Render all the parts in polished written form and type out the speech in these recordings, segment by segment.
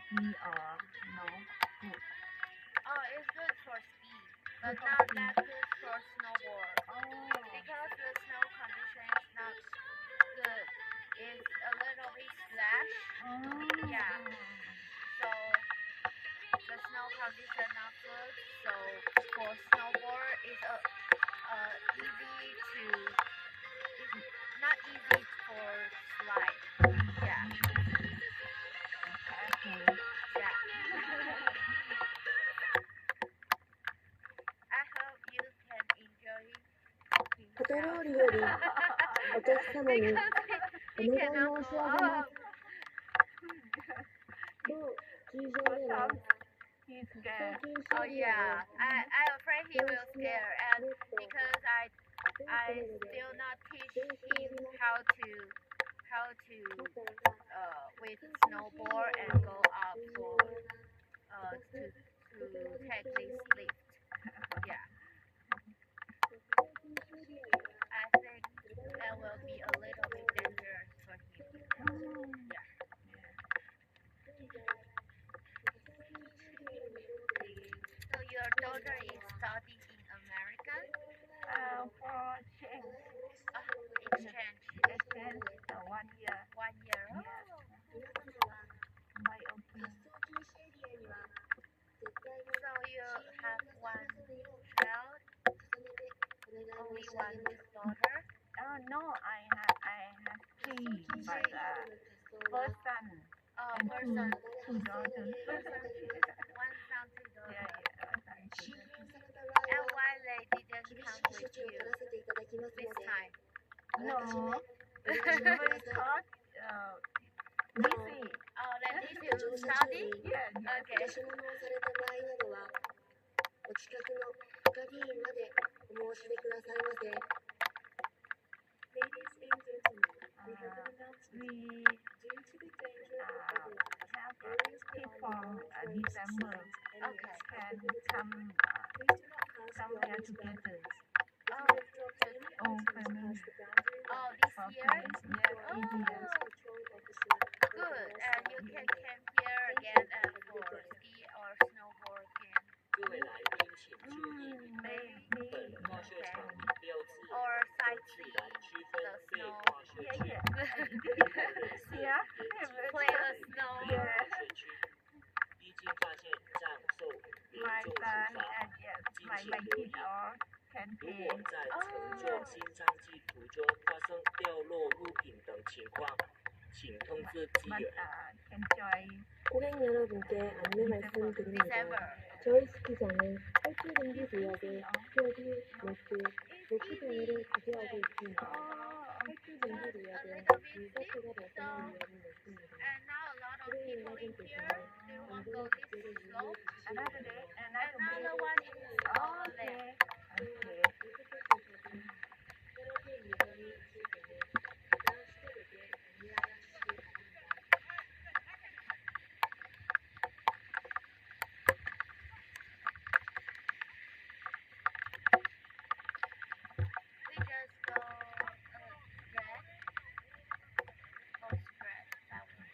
ski or no? Good. Oh, it's good for ski, but not that good for snowboard Oh. because the snow condition is not good. It's a little bit slash. Yeah. So the snow condition not good. So for snowboard, easy to. It's not easy for slide. Yeah. Okay. Yeah. I hope you can enjoy cooking パトロ now. ールよりお客様に Because お he 願い cannot 申し go 上げま up. す。当球場では He's 特 scared. 急 Oh 車両 yeah, を I'm afraid he 教 will 室や scare, and ネット because I 全 I 国で still not teach 全してお him ります。 how to また with 緊急 snowboard 車 and 両 go の up 運用 for は私 to お断り take しており this ます。 lift. Yeah, 緊急車両は I think that will be a little bit dangerous for him. Yeah. So your daughter is studying in American For change. exchange. Exchange 1 year. 1 year. Yes. Oh. 皆様は My 滑 opinion. 走禁止エリアには絶対に So you 進入 have なさい one ませぬよう child, 重ねてお願い only 申し上 one げます。 daughter. No, I have 滑走 three, 禁止 but エリアでの滑走は first son Oh, and first two son. two daughters. One One son, two Yeah, daughter. yeah. 進入された場 And 合は why they didn't 厳 come しい処 with 置を you 取らせていただきます this ので time? あらかじめ No, ご了 we 承ください。 thought busy. Oh, then this ご you 乗車中 study? に Yeah, yeah. 落 Okay. とし物をされた場合などはお近くの係員までお申し出くださいませ。Ladies and gentlemen, we have an announcement. We Due to the danger of overlap, have areas people beyond normal December and Okay. can accessibility. come Please do not pass somewhere beyond these together. boundaries. If Oh, you have dropped just any all items family. past the boundary Oh, line, this For year? friends, yeah, or each year. authorized patrol officer or Good. the And you lost can member. come here again and for ski or snowboard again. 各位来宾请注意， Maybe. 本滑雪场以标志 Or 用 sightseeing 具来区分 the 非 snow. 滑雪 Yeah, 区 yeah. 和类似 Yeah. Play the snow. 非滑雪区。一经发现将受民 My 众处 son 罚。 and yes, 敬 my 请 my 留 kid 意， all can 如 pay. 果在乘坐新张机途中发生掉落物品等情况，请通知机 But 员。 enjoy 고객 여러분께 안내 말씀드립니다. December. 저희 스키장은 활주등기 구역에 표기, 노트, 로프 등을 구비하고 있습니다. 활주등기 구역은 유사시가 발생할 위험이 높습니다. And now a lot of 그로 people 인하여 in 대신 here, they want to go 안전의 this 각도를 slope. 이용해 주시기 another day, 바랍니다. Another another one is over day. there. Okay. 이곳에서는 떨어질 위험이 있을 때는 가까운 스텝에게 안내하여 주시기 바랍니다. We just go straight or straight that way.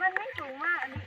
มันไม่สูงมากอันนี้